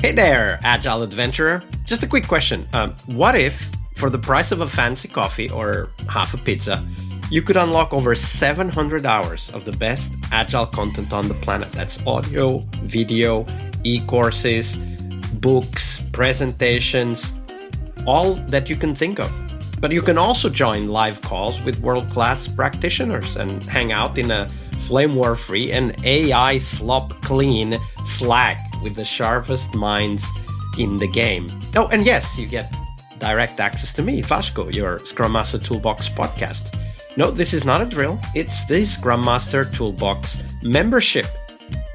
Hey there, Agile Adventurer. Just a quick question. What if, for the price of a fancy coffee or half a pizza, you could unlock over 700 hours of the best Agile content on the planet? That's audio, video, e-courses, books, presentations, all that you can think of. But you can also join live calls with world-class practitioners and hang out in a flame war-free and AI slop-clean Slack with the sharpest minds in the game. Oh, and yes, you get direct access to me, Vasco, your Scrum Master Toolbox podcast. No, this is not a drill. It's the Scrum Master Toolbox membership.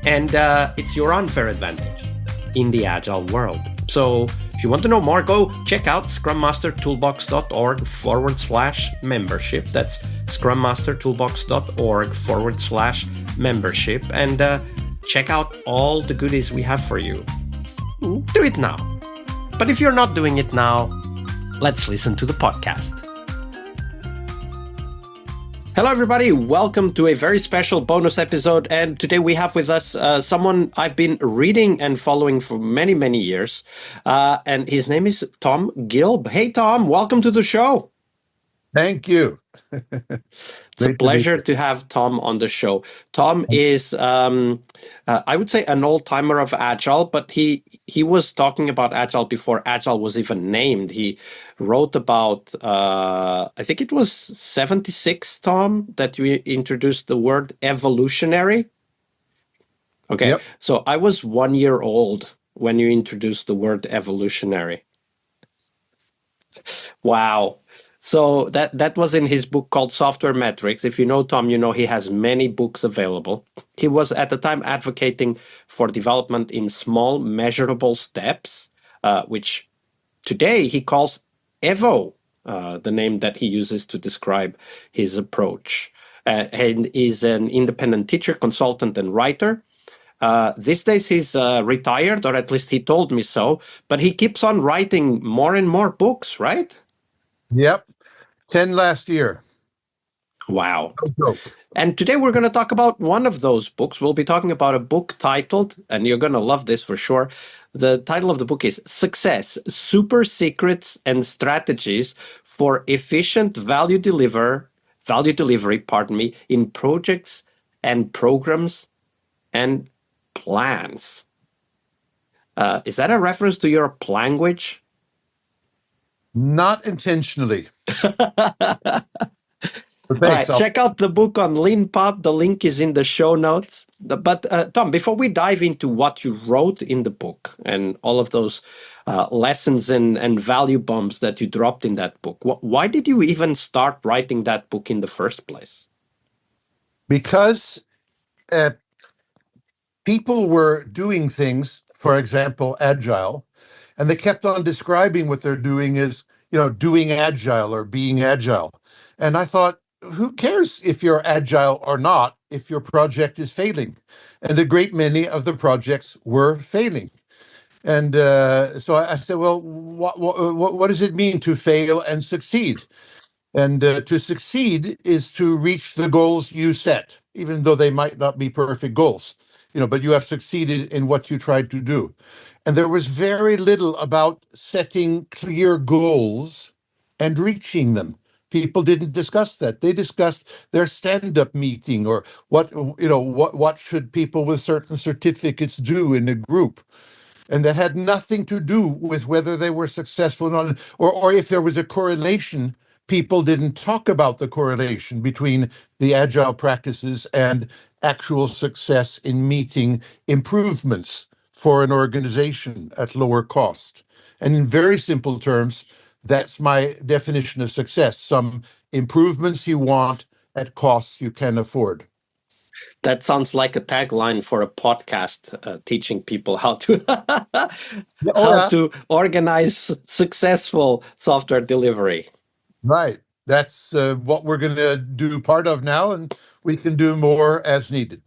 And it's your unfair advantage in the Agile world. So if you want to know more, go check out scrummastertoolbox.org/membership. That's scrummastertoolbox.org/membership. And check out all the goodies we have for you. Do it now. But if you're not doing it now, let's listen to the podcast. Hello, everybody. Welcome to a very special bonus episode. And today we have with us someone I've been reading and following for many, many years. And his name is Tom Gilb. Hey, Tom, welcome to the show. Thank you. It's a pleasure to have Tom on the show. Tom is, I would say, an old-timer of Agile, but he was talking about Agile before Agile was even named. He wrote about, I think it was 76, Tom, that you introduced the word evolutionary. Okay, yep. So I was 1 year old when you introduced the word evolutionary. Wow. So that was in his book called Software Metrics. If you know Tom, you know he has many books available. He was at the time advocating for development in small, measurable steps, which today he calls Evo, the name that he uses to describe his approach. And is an independent teacher, consultant, and writer. These days he's retired, or at least he told me so, but he keeps on writing more and more books, right? Yep. 10 last year. Wow. And today we're going to talk about one of those books. We'll be talking about a book titled, and you're going to love this for sure. The title of the book is Success, Super Secrets and Strategies for Efficient Value Delivery, in projects and programs and plans. Is that a reference to your language? Not intentionally. All right, check out the book on LeanPub. The link is in the show notes. But Tom, before we dive into what you wrote in the book and all of those lessons and value bombs that you dropped in that book, why did you even start writing that book in the first place? Because people were doing things, for example, Agile, and they kept on describing what they're doing as, doing Agile or being Agile. And I thought, who cares if you're Agile or not if your project is failing? And a great many of the projects were failing. And so I said, well, what does it mean to fail and succeed? And to succeed is to reach the goals you set, even though they might not be perfect goals, but you have succeeded in what you tried to do. And there was very little about setting clear goals and reaching them. People didn't discuss that. They discussed their stand-up meeting or what should people with certain certificates do in a group. And that had nothing to do with whether they were successful or not, or if there was a correlation. People didn't talk about the correlation between the Agile practices and actual success in meeting improvements for an organization at lower cost. And in very simple terms, that's my definition of success: some improvements you want at costs you can afford. That sounds like a tagline for a podcast, teaching people how to to organize successful software delivery. Right. That's what we're going to do part of now, and we can do more as needed.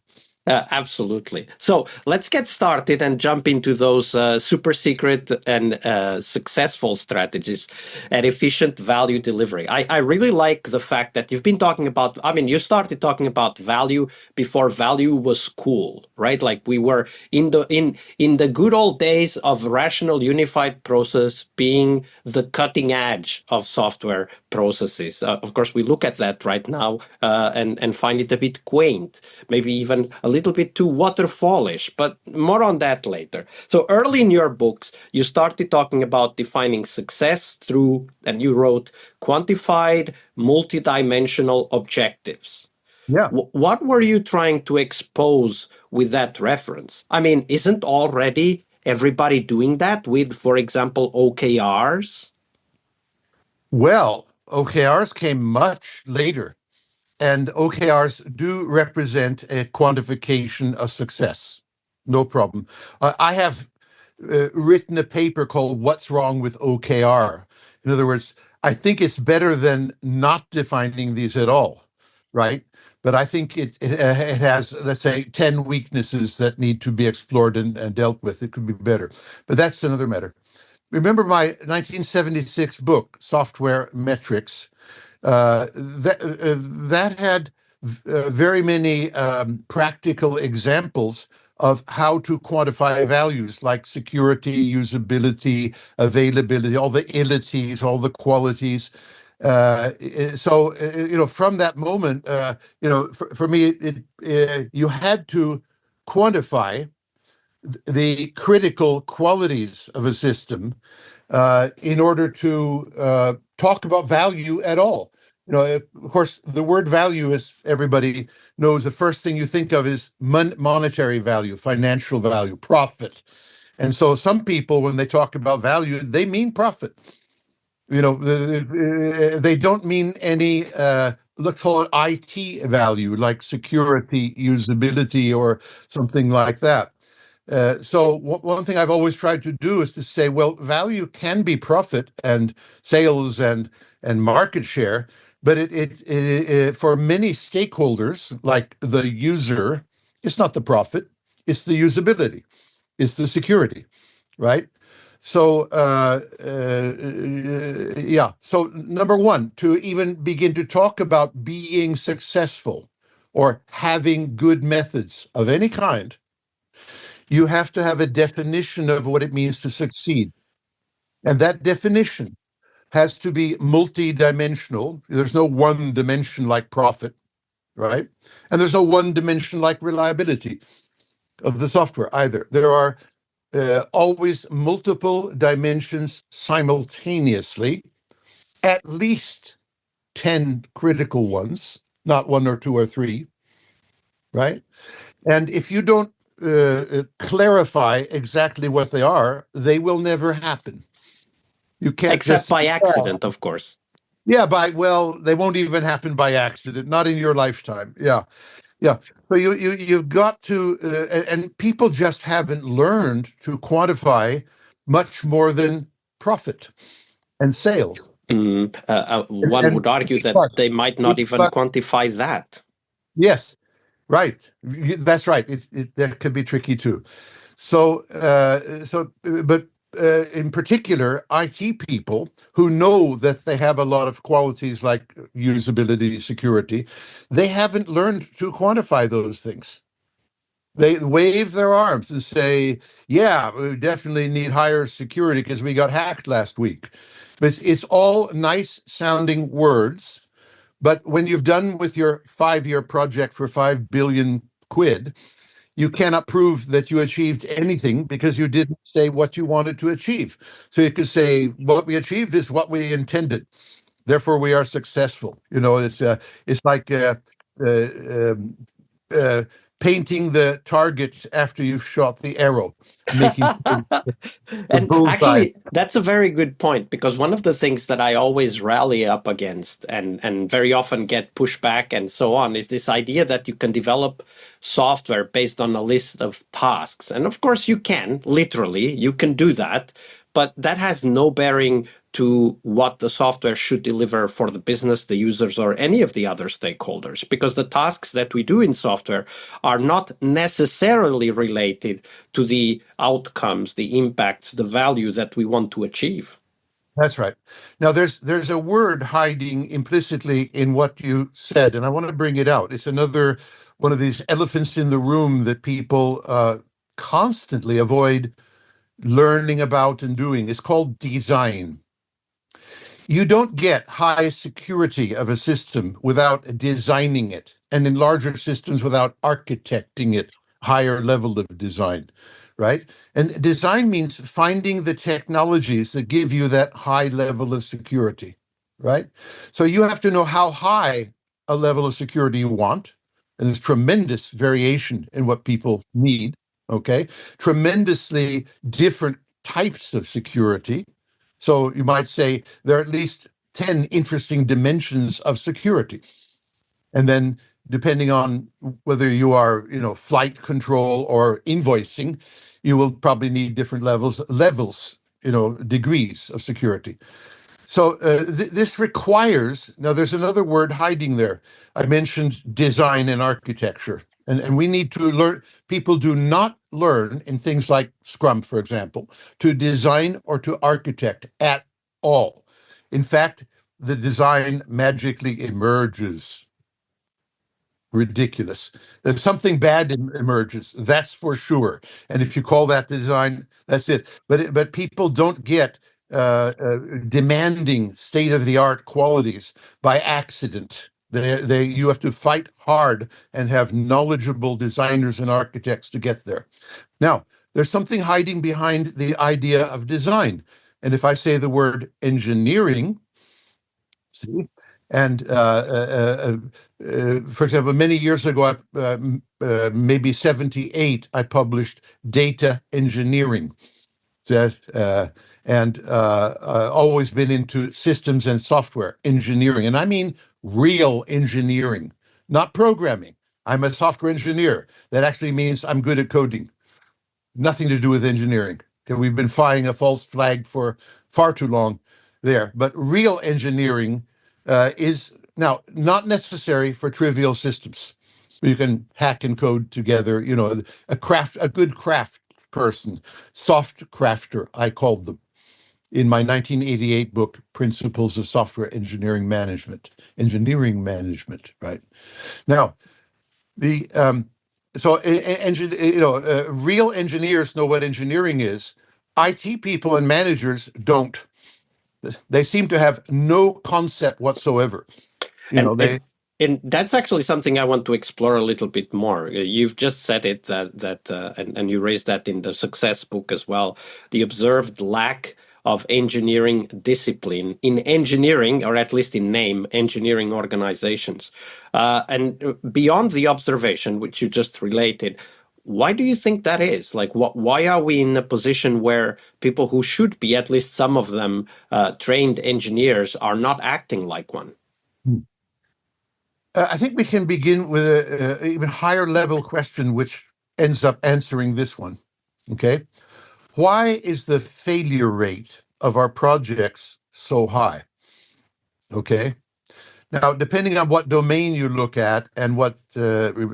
Absolutely. So let's get started and jump into those super secret and successful strategies and efficient value delivery. I really like the fact that you've been talking about, I mean, you started talking about value before value was cool, right? Like we were in the good old days of rational unified process being the cutting edge of software processes. Of course, we look at that right now and find it a bit quaint, maybe even a little bit too waterfallish, but more on that later. So early in your books, you started talking about defining success through, and you wrote, quantified, multidimensional objectives. Yeah. What were you trying to expose with that reference? I mean, isn't already everybody doing that with, for example, OKRs? Well, OKRs came much later, and OKRs do represent a quantification of success. No problem. I have written a paper called What's Wrong with OKR? In other words, I think it's better than not defining these at all, right? But I think it has, let's say, 10 weaknesses that need to be explored and dealt with. It could be better. But that's another matter. Remember my 1976 book, Software Metrics? That had very many practical examples of how to quantify values like security, usability, availability, all the ilities, all the qualities. From that moment, for me, you had to quantify the critical qualities of a system in order to talk about value at all. Of course, the word value, as everybody knows, the first thing you think of is monetary value, financial value, profit. And so some people, when they talk about value, they mean profit. They don't mean any, let's call it IT value, like security, usability, or something like that. One thing I've always tried to do is to say, well, value can be profit and sales and market share, but it for many stakeholders, like the user, it's not the profit, it's the usability, it's the security, right? So yeah. So number one, to even begin to talk about being successful or having good methods of any kind, you have to have a definition of what it means to succeed. And that definition has to be multi-dimensional. There's no one dimension like profit, right? And there's no one dimension like reliability of the software either. There are always multiple dimensions simultaneously, at least 10 critical ones, not one or two or three, right? And if you don't clarify exactly what they are, they will never happen. You can't Except just say, by accident, of course. yeah, well, they won't even happen by accident, not in your lifetime. Yeah, yeah. So you've got to, and people just haven't learned to quantify much more than profit and sales. One And would argue H that they plus, might not H even plus. quantify that. Yes, right. That's right. That could be tricky too. But in particular, IT people who know that they have a lot of qualities like usability, security, they haven't learned to quantify those things. They wave their arms and say, "Yeah, we definitely need higher security because we got hacked last week." But it's all nice sounding words. But when you've done with your 5-year project for 5 billion quid, you cannot prove that you achieved anything because you didn't say what you wanted to achieve. So you could say what we achieved is what we intended. Therefore, we are successful. It's like uh, um, uh, painting the target after you've shot the arrow, making the And bullseye. actually, that's a very good point because one of the things that I always rally up against and very often get pushback and so on is this idea that you can develop software based on a list of tasks. And of course, you can, literally, you can do that, but that has no bearing to what the software should deliver for the business, the users, or any of the other stakeholders, because the tasks that we do in software are not necessarily related to the outcomes, the impacts, the value that we want to achieve. That's right. Now, there's a word hiding implicitly in what you said, and I want to bring it out. It's another one of these elephants in the room that people constantly avoid learning about and doing. It's called design. You don't get high security of a system without designing it, and in larger systems without architecting it, higher level of design, right? And design means finding the technologies that give you that high level of security, right? So you have to know how high a level of security you want, and there's tremendous variation in what people need, okay? Tremendously different types of security. So you might say there are at least 10 interesting dimensions of security. And then depending on whether you are, flight control or invoicing, you will probably need different levels, degrees of security. So this requires, now there's another word hiding there. I mentioned design and architecture. And we need to learn, people do not learn in things like Scrum, for example, to design or to architect at all. In fact, the design magically emerges. Ridiculous. If something bad emerges, that's for sure. And if you call that design, that's it. But people don't get demanding state-of-the-art qualities by accident. You have to fight hard and have knowledgeable designers and architects to get there. Now, there's something hiding behind the idea of design. And if I say the word engineering, see, and for example, many years ago, maybe 78, I published Data Engineering. And always been into systems and software engineering. And I mean real engineering, not programming. I'm a software engineer. That actually means I'm good at coding. Nothing to do with engineering. Okay, we've been flying a false flag for far too long there. But real engineering is now not necessary for trivial systems. You can hack and code together, a good craft person, soft crafter, I called them in my 1988 book, Principles of Software Engineering Management, right? Now, the real engineers know what engineering is. IT people and managers don't. They seem to have no concept whatsoever. And that's actually something I want to explore a little bit more. You've just said it and you raised that in the success book as well. The observed lack of engineering discipline in engineering, or at least in name, engineering organizations. And beyond the observation, which you just related, why do you think that is? Like, why are we in a position where people who should be, at least some of them, trained engineers, are not acting like one? I think we can begin with an even higher level question, which ends up answering this one. Okay. Why is the failure rate of our projects so high? Okay. Now, depending on what domain you look at and what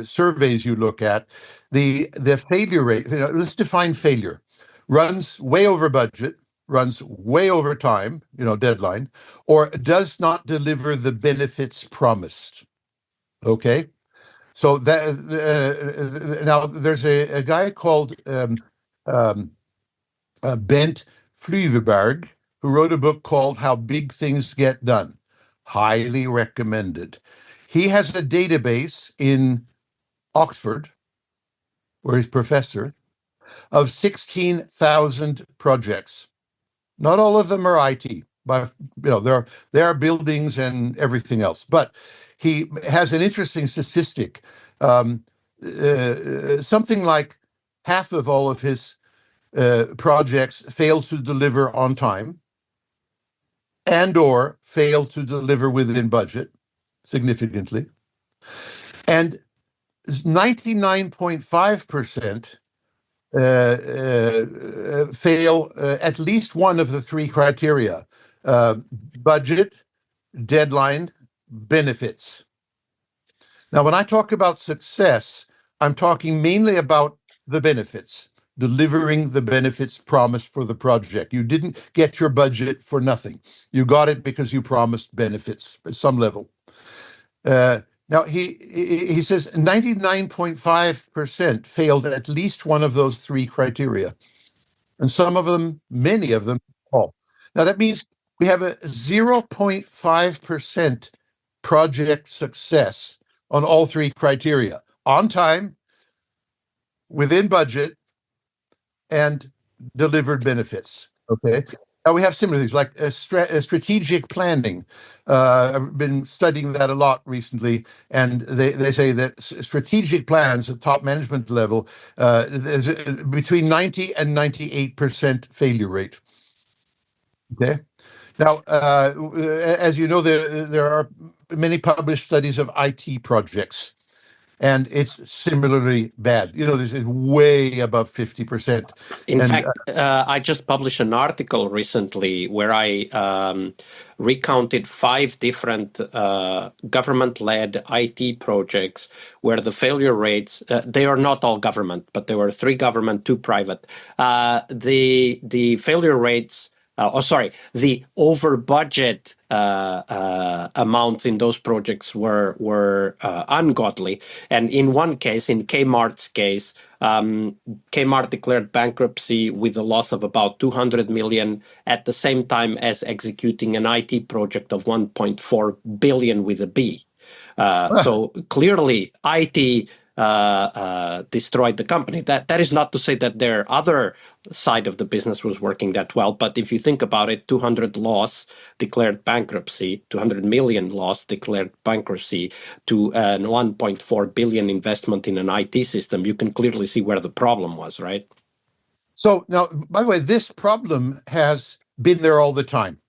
surveys you look at, the failure rate, let's define failure, runs way over budget, runs way over time, deadline, or does not deliver the benefits promised. Okay. So that now there's a guy called Bent Flyveberg who wrote a book called How Big Things Get Done. Highly recommended. He has a database in Oxford, where he's professor, of 16,000 projects. Not all of them are IT, but there are buildings and everything else. But he has an interesting statistic. Something like half of all of his projects fail to deliver on time and or fail to deliver within budget significantly. And 99.5% fail at least one of the three criteria. budget, deadline, benefits. Now, when I talk about success, I'm talking mainly about the benefits, delivering the benefits promised for the project. You didn't get your budget for nothing. You got it because you promised benefits at some level. Now he says 99.5% failed at least one of those three criteria, and some of them, many of them, all. Now that means we have a 0.5% project success on all three criteria: on time, within budget, and delivered benefits. Okay. Now we have similar things like strategic planning. I've been studying that a lot recently, and they say that strategic plans at top management level, there's between 90 and 98% failure rate. Okay. Now, as you know, there are many published studies of IT projects, and it's similarly bad. This is way above 50%. In And fact, I just published an article recently where I recounted 5 different government-led IT projects where the failure rates, they are not all government, but there were 3 government, 2 private. The failure rates, the over budget amounts in those projects were ungodly. And in one case, in Kmart's case, Kmart declared bankruptcy with a loss of about 200 million at the same time as executing an IT project of 1.4 billion with a B. So clearly, IT destroyed the company. That is not to say that their other side of the business was working that well, but if you think about it, 200 loss declared bankruptcy, 200 million loss declared bankruptcy to an 1.4 billion investment in an IT system, you can clearly see where the problem was, right? so now, by the way, this problem has been there all the time.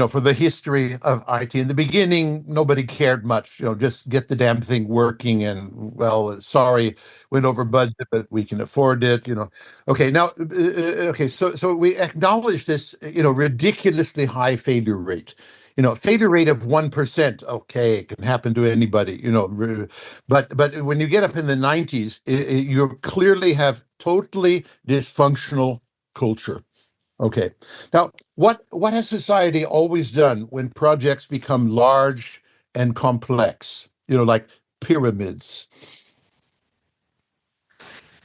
For the history of IT. In the beginning, nobody cared much. Just get the damn thing working, and well, sorry, went over budget, but we can afford it. Okay, now, okay, so we acknowledge this, ridiculously high failure rate. Failure rate of 1%. Okay, it can happen to anybody. But when you get up in the 90s, you clearly have totally dysfunctional culture. Okay. Now, what has society always done when projects become large and complex? Like pyramids.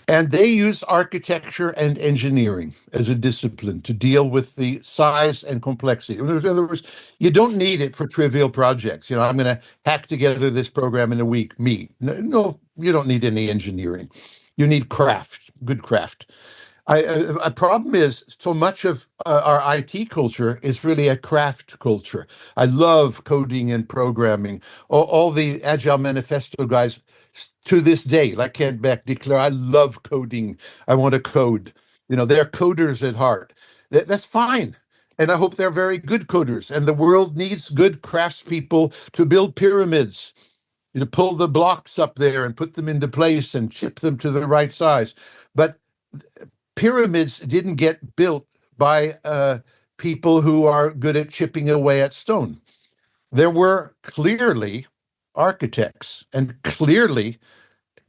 And they use architecture and engineering as a discipline to deal with the size and complexity. In other words, you don't need it for trivial projects. I'm going to hack together this program in a week. No, you don't need any engineering. You need craft, good craft. A problem is so much of our IT culture is really a craft culture. I love coding and programming. All the Agile Manifesto guys to this day, like Kent Beck, declare, I love coding. I want to code. They're coders at heart. That's fine. And I hope they're very good coders. And the world needs good craftspeople to build pyramids. Pull the blocks up there and put them into place and chip them to the right size. But pyramids didn't get built by people who are good at chipping away at stone. There were clearly architects and clearly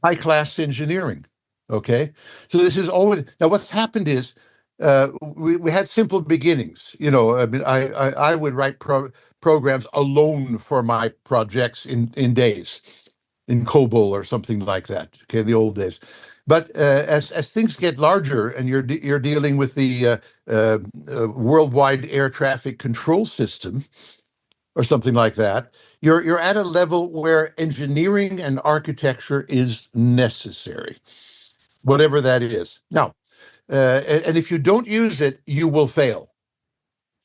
high-class engineering. Okay, so this is always now. What's happened is we had simple beginnings. I mean, I would write programs alone for my projects in days, in COBOL or something like that. Okay, the old days. But as things get larger and you're dealing with the worldwide air traffic control system or something like that, you're at a level where engineering and architecture is necessary, whatever that is. Now, and if you don't use it, you will fail,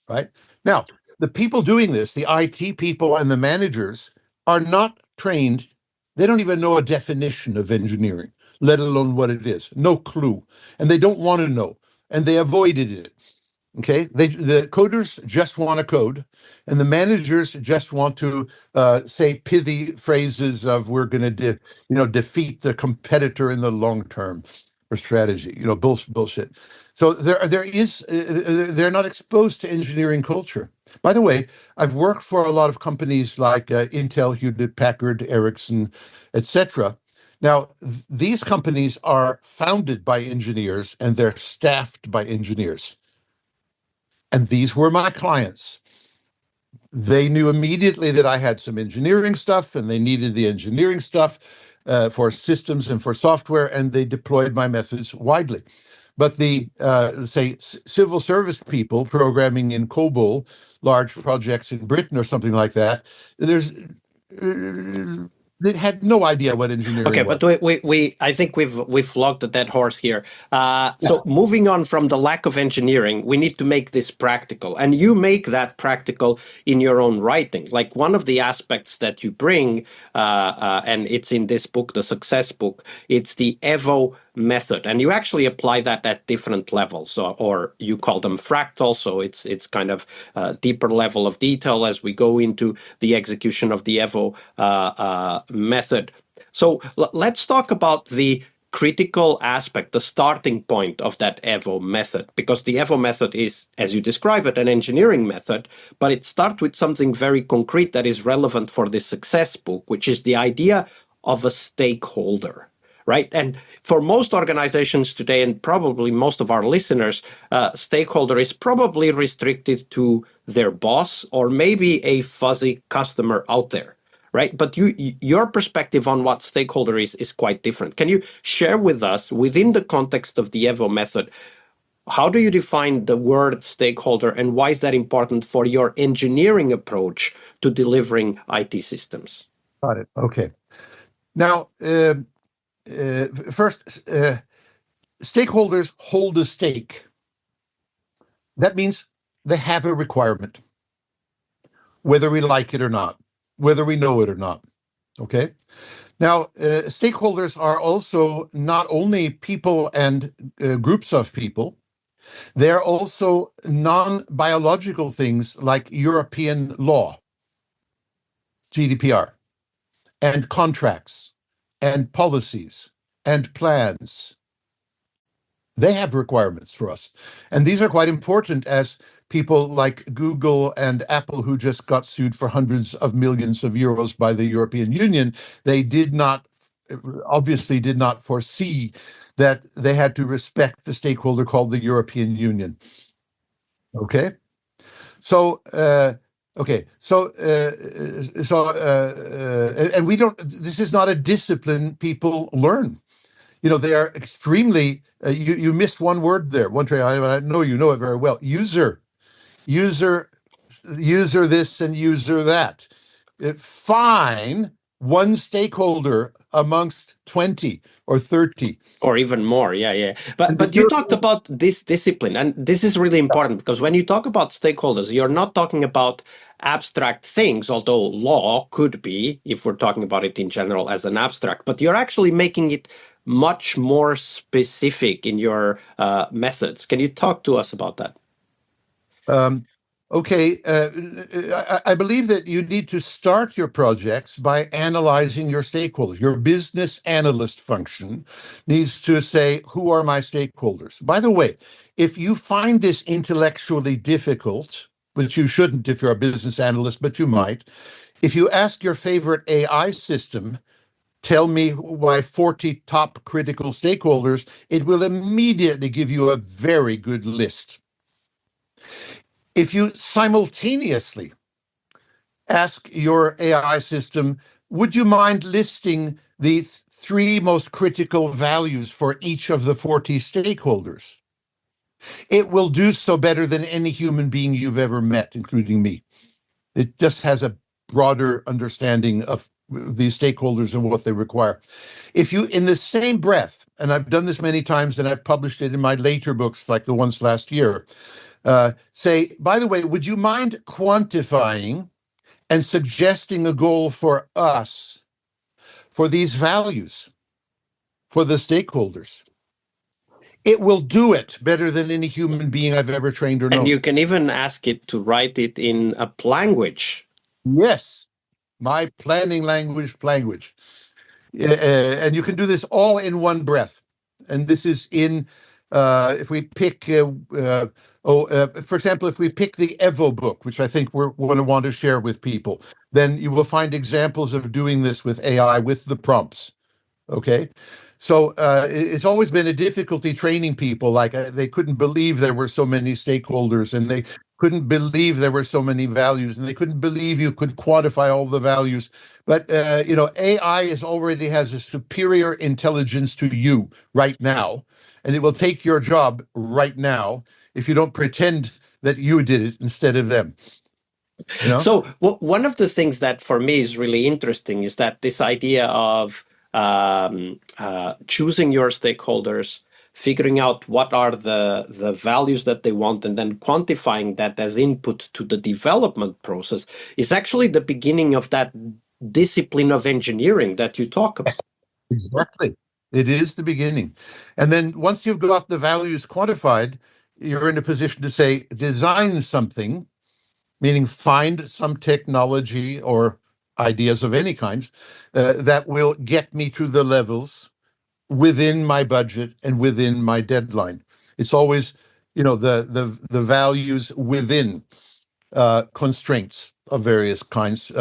right? Now, the people doing this, the IT people and the managers, are not trained. They don't even know a definition of engineering, let alone what it is. No clue. And they don't want to know. And they avoided it. Okay. The coders just want to code. And the managers just want to say pithy phrases of we're going to defeat the competitor in the long term. or strategy. Bullshit. So they're not exposed to engineering culture. By the way, I've worked for a lot of companies like Intel, Hewlett Packard, Ericsson, etc. Now, these companies are founded by engineers and they're staffed by engineers. And these were my clients. They knew immediately that I had some engineering stuff and they needed the engineering stuff for systems and for software, and they deployed my methods widely. But the, say, civil service people programming in COBOL, large projects in Britain or something like that, they had no idea what engineering Okay, was. but I think we've flogged the dead horse here. So moving on from the lack of engineering, we need to make this practical, and you make that practical in your own writing. Like one of the aspects that you bring, and it's in this book, the Success Book. It's the EVO method, and you actually apply that at different levels, or you call them fractals. So it's kind of a deeper level of detail as we go into the execution of the EVO method. So let's talk about the critical aspect, the starting point of that EVO method, because the EVO method is, as you describe it, an engineering method, but it starts with something very concrete that is relevant for the Success Book, which is the idea of a stakeholder. Right. And for most organizations today, and probably most of our listeners, stakeholder is probably restricted to their boss or maybe a fuzzy customer out there. Right. But your perspective on what stakeholder is quite different. Can you share with us, within the context of the EVO method, how do you define the word stakeholder and why is that important for your engineering approach to delivering IT systems? Got it. Okay. Now, first, stakeholders hold a stake. That means they have a requirement, whether we like it or not, whether we know it or not. Okay. Now, stakeholders are also not only people and groups of people, they're also non-biological things like European law, GDPR, and contracts, and policies, and plans. They have requirements for us. And these are quite important, as people like Google and Apple, who just got sued for hundreds of millions of euros by the European Union, they obviously did not foresee that they had to respect the stakeholder called the European Union. Okay? So, and this is not a discipline people learn. They are extremely, you missed one word there, one trait. I know you know it very well. User this and user that. Fine, one stakeholder amongst 20 or 30. Or even more, yeah. But you talked about this discipline, and this is really important because when you talk about stakeholders, you're not talking about abstract things, although law could be, if we're talking about it in general as an abstract, but you're actually making it much more specific in your methods. Can you talk to us about that? Okay, I believe that you need to start your projects by analyzing your stakeholders. Your business analyst function needs to say, who are my stakeholders? By the way, if you find this intellectually difficult, which you shouldn't if you're a business analyst, but you might, if you ask your favorite AI system, tell me my 40 top critical stakeholders, it will immediately give you a very good list. If you simultaneously ask your AI system, would you mind listing the 3 most critical values for each of the 40 stakeholders? It will do so better than any human being you've ever met, including me. It just has a broader understanding of these stakeholders and what they require. If you, in the same breath, and I've done this many times and I've published it in my later books, like the ones last year, say, by the way, would you mind quantifying and suggesting a goal for us for these values, for the stakeholders? It will do it better than any human being I've ever trained or known. And you can even ask it to write it in a language. Yes, my planning language. And you can do this all in one breath. and this is in, if we pick, for example, if we pick the Evo book, which I think we're going to want to share with people, then you will find examples of doing this with AI with the prompts. Okay. So it's always been a difficulty training people. Like they couldn't believe there were so many stakeholders, and they couldn't believe there were so many values, and they couldn't believe you could quantify all the values. But AI is already has a superior intelligence to you right now, and it will take your job right now if you don't pretend that you did it instead of them. So one of the things that for me is really interesting is that this idea of choosing your stakeholders, figuring out what are the values that they want, and then quantifying that as input to the development process is actually the beginning of that discipline of engineering that you talk about. Exactly. It is the beginning. And then once you've got the values quantified, you're in a position to say, design something, meaning find some technology or ideas of any kind that will get me to the levels within my budget and within my deadline. It's always, the values within constraints of various kinds,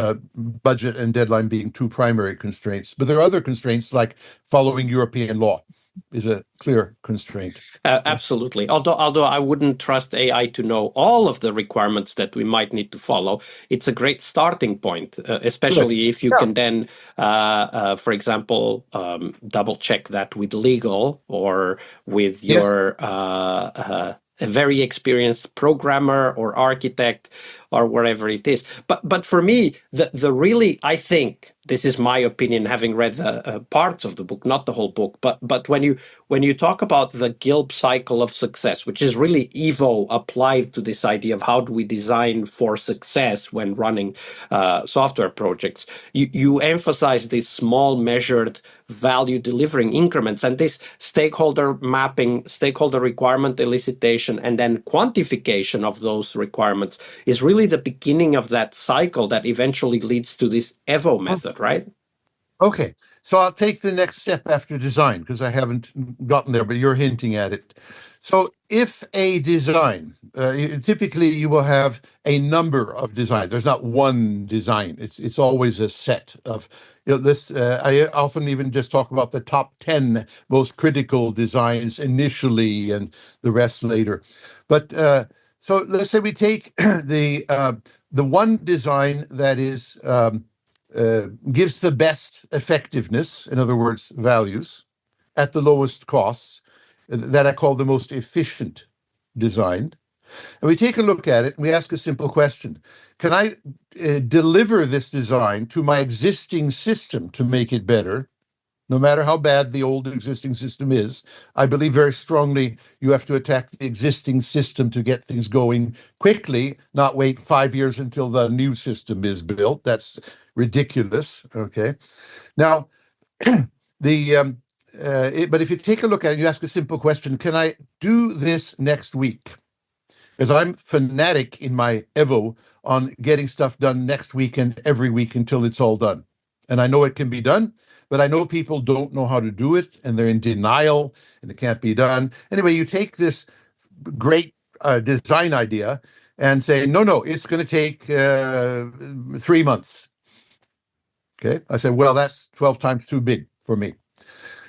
budget and deadline being two primary constraints. But there are other constraints like following European law is a clear constraint. Absolutely. Although I wouldn't trust AI to know all of the requirements that we might need to follow, it's a great starting point, especially if you can then, for example, double check that with legal or with your a very experienced programmer or architect or wherever it is. But for me, the really, I think, this is my opinion, having read the parts of the book, not the whole book. But when you talk about the Gilb cycle of success, which is really Evo applied to this idea of how do we design for success when running software projects, you emphasize these small, measured, value delivering increments, and this stakeholder mapping, stakeholder requirement elicitation, and then quantification of those requirements is really the beginning of that cycle that eventually leads to this Evo method, right? Okay, so I'll take the next step after design because I haven't gotten there, but you're hinting at it. So if a design, typically you will have a number of designs. There's not one design. It's always a set of, this. I often even just talk about the top 10 most critical designs initially and the rest later. But so let's say we take the one design that is gives the best effectiveness, in other words, values, at the lowest costs, that I call the most efficient design. And we take a look at it and we ask a simple question. Can I deliver this design to my existing system to make it better? No matter how bad the old existing system is, I believe very strongly you have to attack the existing system to get things going quickly, not wait 5 years until the new system is built. That's ridiculous. Okay. Now, but if you take a look at it, you ask a simple question: can I do this next week? Because I'm fanatic in my Evo on getting stuff done next week and every week until it's all done. And I know it can be done, but I know people don't know how to do it and they're in denial and it can't be done. Anyway, you take this great design idea and say, no, it's going to take 3 months. Okay. I said, well, that's 12 times too big for me.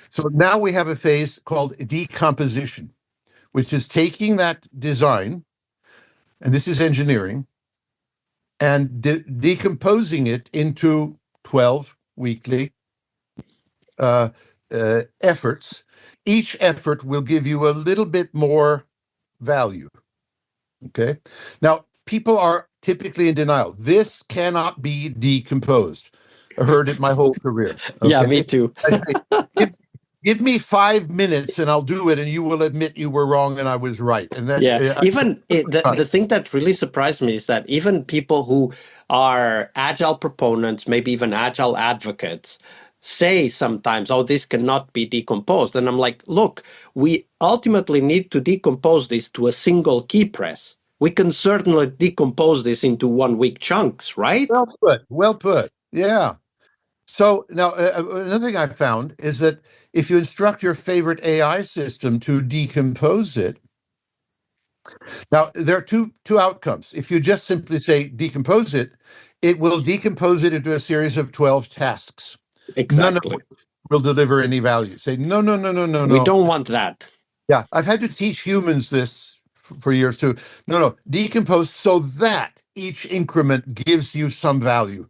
So now we have a phase called decomposition, which is taking that design, and this is engineering, and decomposing it into 12 weekly efforts. Each effort will give you a little bit more value. Okay. Now, people are typically in denial. This cannot be decomposed. I heard it my whole career. Okay? Yeah, me too. Give me 5 minutes and I'll do it, and you will admit you were wrong and I was right. And then, the thing that really surprised me is that even people who are agile proponents, maybe even agile advocates, say sometimes, oh, this cannot be decomposed. And I'm like, look, we ultimately need to decompose this to a single key press. We can certainly decompose this into 1 week chunks, right? Well put. Yeah. So now another thing I found is that if you instruct your favorite AI system to decompose it, now there are two outcomes. If you just simply say decompose it will decompose it into a series of 12 tasks. None of Exactly. which will deliver any value. Say no, no, no, no, no, We no. don't want that. Yeah, I've had to teach humans this for years too. No, no, decompose so that each increment gives you some value.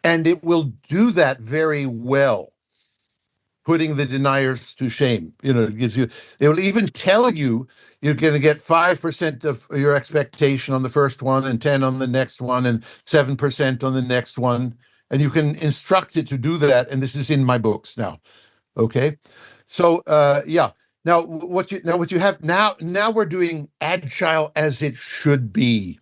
And it will do that very well, putting the deniers to shame. It gives you, it will even tell you you're going to get 5% of your expectation on the first one, and 10 on the next one, and 7% on the next one. And you can instruct it to do that. And this is in my books now. Okay. So yeah. Now what you have now we're doing agile as it should be.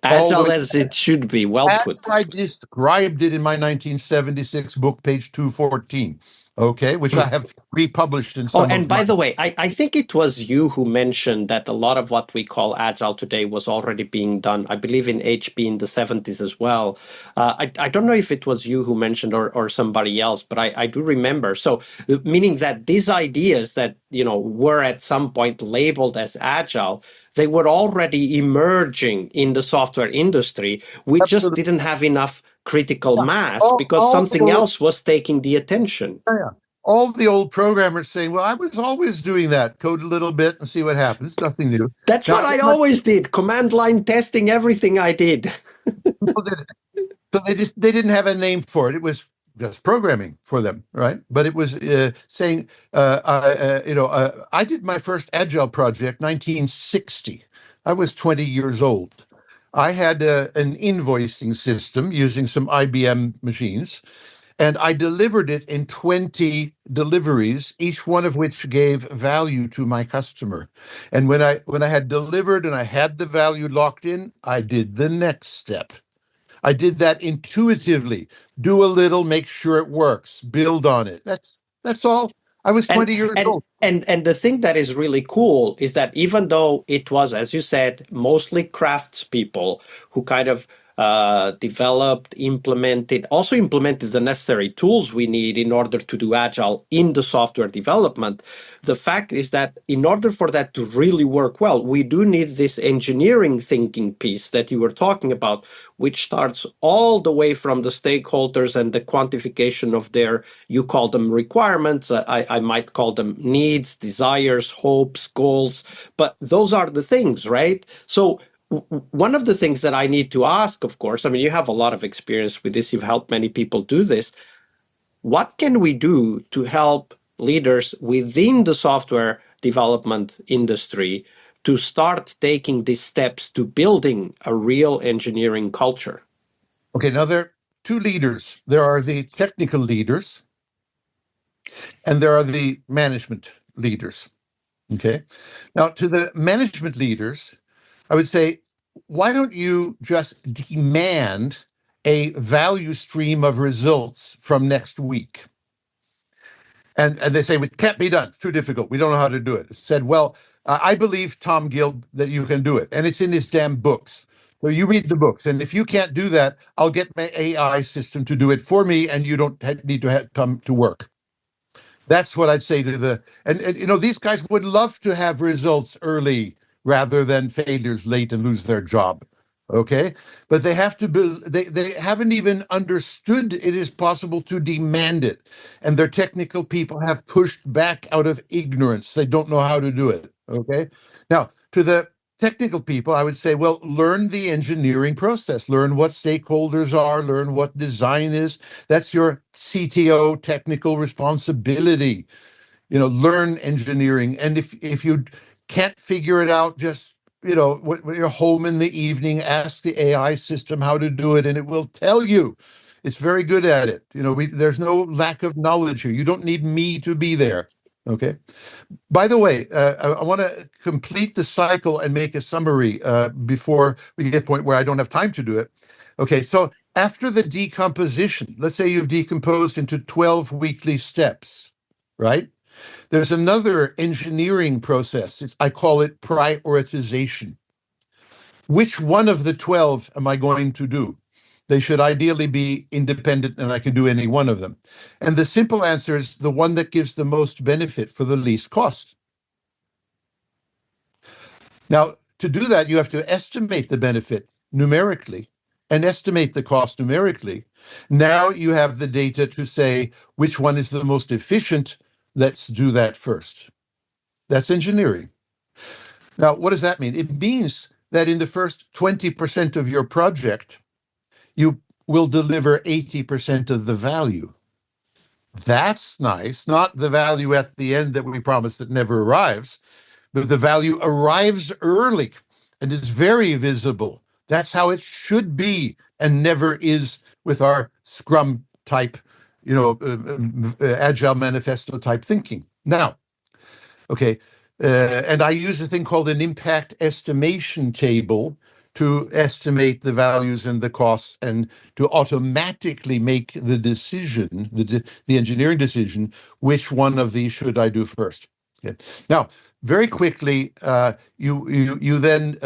All the Agile way as it should be. Well as put. I described it in my 1976 book, page 214, okay, which I have republished in Oh, some and of my. by the way, I think it was you who mentioned that a lot of what we call agile today was already being done. I believe in HB in the 70s as well. I don't know if it was you who mentioned or somebody else, but I do remember. So, meaning that these ideas that, were at some point labeled as agile, they were already emerging in the software industry. We just Absolutely. didn't have enough critical Yeah. mass All, because all the something old, else was taking the attention. yeah, all the old programmers saying, "Well, I was always doing that. Code a little bit and see what happens. Nothing new." That's what Now, I always did. Command line testing, everything I did. people did it. So they didn't have a name for it. It was just programming for them, right? But it was saying, I did my first agile project 1960. I was 20 years old. I had an invoicing system using some IBM machines, and I delivered it in 20 deliveries, each one of which gave value to my customer. And when I had delivered and I had the value locked in, I did the next step. I did that intuitively. Do a little, make sure it works, build on it. That's all. I was And 20 years and old. and the thing that is really cool is that even though it was, as you said, mostly craftspeople who kind of developed, also implemented the necessary tools we need in order to do agile in the software development. The fact is that in order for that to really work well, we do need this engineering thinking piece that you were talking about, which starts all the way from the stakeholders and the quantification of their, you call them requirements, I might call them needs, desires, hopes, goals, but those are the things, right? So one of the things that I need to ask, of course, I mean, you have a lot of experience with this, you've helped many people do this. What can we do to help leaders within the software development industry to start taking these steps to building a real engineering culture? Okay, now there are two leaders. There are the technical leaders and there are the management leaders. Okay. Now, to the management leaders, I would say, why don't you just demand a value stream of results from next week? And they say, it can't be done. It's too difficult. We don't know how to do it. It said, well, I believe Tom Gilb that you can do it. And it's in his damn books. So you read the books. And if you can't do that, I'll get my AI system to do it for me. And you don't need to come to work. That's what I'd say to and these guys would love to have results early rather than failures late and lose their job. Okay, but they have to be. They haven't even understood it is possible to demand it, and their technical people have pushed back out of ignorance. They don't know how to do it. Okay, now to the technical people, I would say, well, learn the engineering process, learn what stakeholders are, learn what design is. That's your CTO technical responsibility. Learn engineering. And if you can't figure it out, just when you're home in the evening, ask the AI system how to do it, and it will tell you. It's very good at it. There's no lack of knowledge here. You don't need me to be there. Okay. By the way, I want to complete the cycle and make a summary before we get to the point where I don't have time to do it. Okay, so after the decomposition, let's say you've decomposed into 12 weekly steps, right? There's another engineering process. I call it prioritization. Which one of the 12 am I going to do? They should ideally be independent, and I can do any one of them. And the simple answer is the one that gives the most benefit for the least cost. Now, to do that, you have to estimate the benefit numerically and estimate the cost numerically. Now you have the data to say which one is the most efficient. Let's do that first. That's engineering. Now, what does that mean? It means that in the first 20% of your project, you will deliver 80% of the value. That's nice. Not the value at the end that we promise that never arrives, but the value arrives early and is very visible. That's how it should be and never is with our Scrum type, Agile manifesto type thinking. Now, okay, and I use a thing called an impact estimation table to estimate the values and the costs and to automatically make the decision, the engineering decision, which one of these should I do first. Okay. Now, very quickly, you then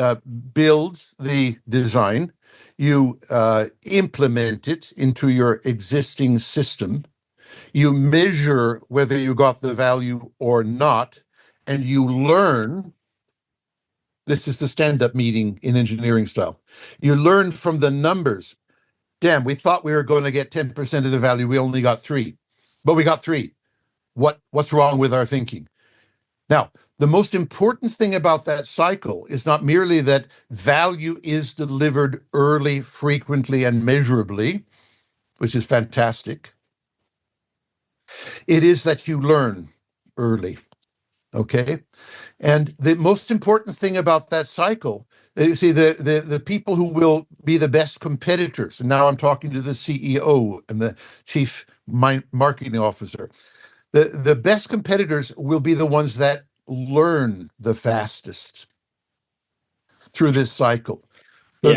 build the design, you implement it into your existing system, you measure whether you got the value or not, and you learn. This is the stand-up meeting in engineering style. You learn from the numbers. Damn, we thought we were going to get 10% of the value. We only got 3, but we got 3. What's wrong with our thinking? Now, the most important thing about that cycle is not merely that value is delivered early, frequently, and measurably, which is fantastic. It is that you learn early, okay? And the most important thing about that cycle, you see, the people who will be the best competitors, and now I'm talking to the CEO and the chief marketing officer, the best competitors will be the ones that learn the fastest through this cycle. So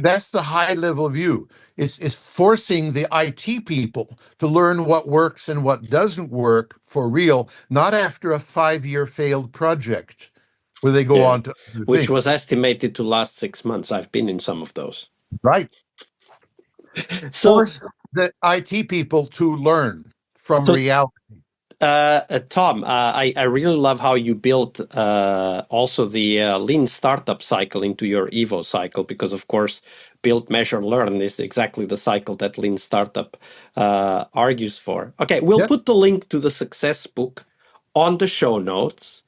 that's the high level view. It's forcing the IT people to learn what works and what doesn't work for real, not after a 5-year failed project where they go on to other which things. was estimated to last 6 months. I've been in some of those. Right. So, Force the IT people to learn from reality. Tom, I really love how you built also the lean startup cycle into your Evo cycle, because of course, build, measure, learn is exactly the cycle that lean startup argues for. Okay, we'll put the link to the success book on the show notes.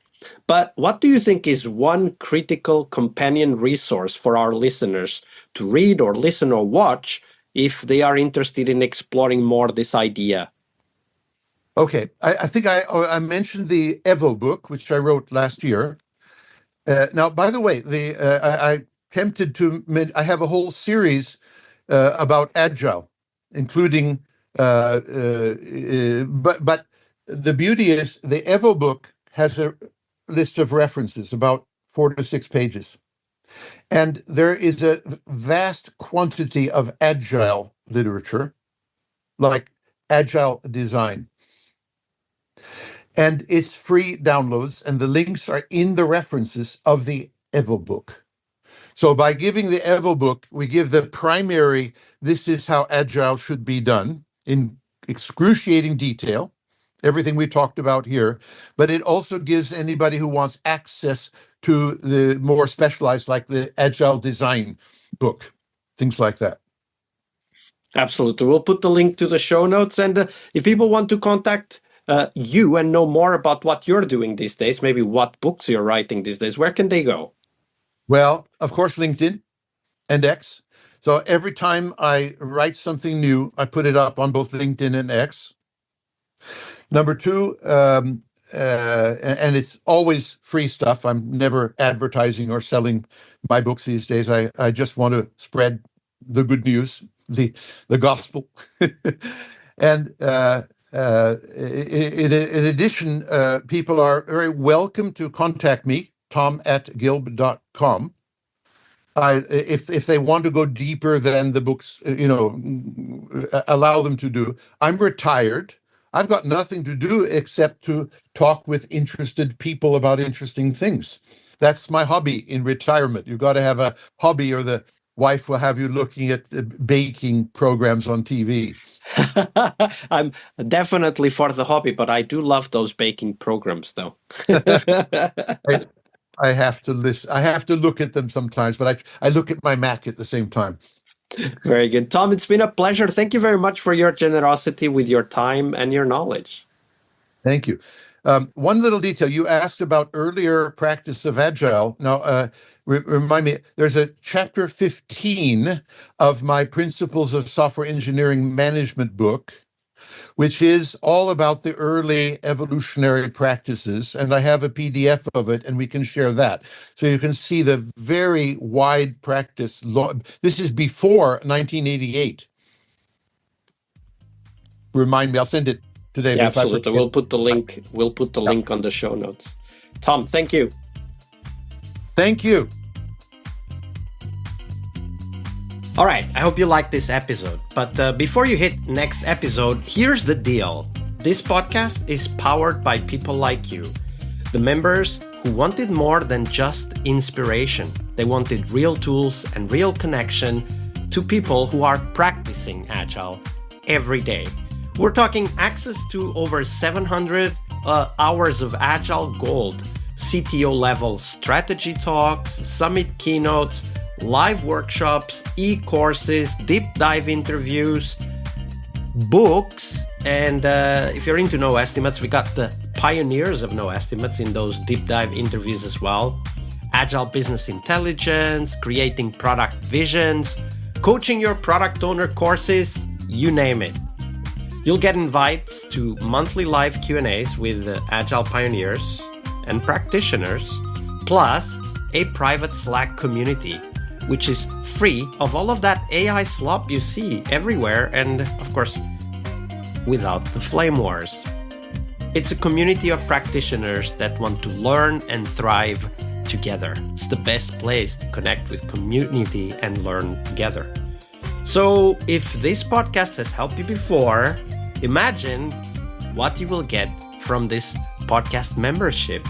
But what do you think is one critical companion resource for our listeners to read or listen or watch if they are interested in exploring more this idea? Okay, I think I mentioned the Evo book, which I wrote last year. Now, by the way, I tempted to. I have a whole series about Agile, including. But the beauty is the Evo book has a list of references, about 4 to 6 pages, and there is a vast quantity of Agile literature, like Agile design. And it's free downloads, and the links are in the references of the Evo book. So by giving the Evo book, we give the primary, this is how Agile should be done in excruciating detail, everything we talked about here, but it also gives anybody who wants access to the more specialized, like the Agile design book, things like that. Absolutely. We'll put the link to the show notes. And if people want to contact you and know more about what you're doing these days, maybe what books you're writing these days, where can they go? Well, of course, LinkedIn and X. So every time I write something new, I put it up on both LinkedIn and X. Number 2, and it's always free stuff. I'm never advertising or selling my books these days. I just want to spread the good news, the gospel. And in addition, people are very welcome to contact me, tom@gilb.com. If they want to go deeper than the books, allow them to do. I'm retired. I've got nothing to do except to talk with interested people about interesting things. That's my hobby in retirement. You've got to have a hobby, or the wife will have you looking at the baking programs on TV. I'm definitely for the hobby, but I do love those baking programs, though. I have to listen. I have to look at them sometimes, but I look at my Mac at the same time. Very good. Tom, it's been a pleasure. Thank you very much for your generosity with your time and your knowledge. Thank you. One little detail, you asked about earlier practice of Agile. Now, remind me, there's a chapter 15 of my Principles of Software Engineering Management book, which is all about the early evolutionary practices. And I have a PDF of it, and we can share that. So you can see the very wide practice. This is before 1988. Remind me, I'll send it today. Yeah, absolutely. We'll put the link. We'll put the link on the show notes. Tom, thank you. Thank you. All right, I hope you liked this episode. But before you hit next episode, here's the deal. This podcast is powered by people like you, the members who wanted more than just inspiration. They wanted real tools and real connection to people who are practicing Agile every day. We're talking access to over 700 hours of Agile Gold, CTO level strategy talks, summit keynotes, live workshops, e-courses, deep dive interviews, books, and if you're into no estimates, we got the pioneers of no estimates in those deep dive interviews as well. Agile business intelligence, creating product visions, coaching your product owner courses, you name it. You'll get invites to monthly live Q&As with Agile pioneers and practitioners, plus a private Slack community, which is free of all of that AI slop you see everywhere, and of course, without the flame wars. It's a community of practitioners that want to learn and thrive together. It's the best place to connect with community and learn together. So if this podcast has helped you before, imagine what you will get from this podcast membership.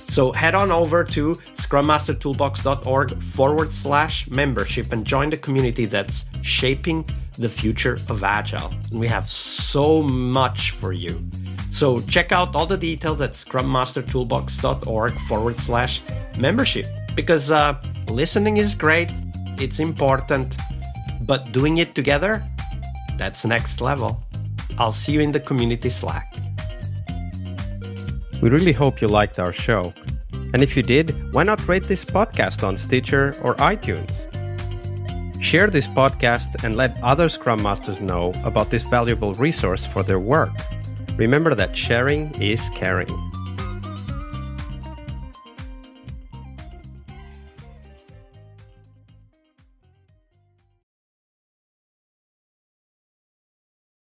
So head on over to scrummastertoolbox.org/membership and join the community that's shaping the future of Agile. And we have so much for you. So check out all the details at scrummastertoolbox.org/membership, because listening is great, it's important, but doing it together, that's next level. I'll see you in the community Slack. We really hope you liked our show. And if you did, why not rate this podcast on Stitcher or iTunes? Share this podcast and let other Scrum Masters know about this valuable resource for their work. Remember that sharing is caring.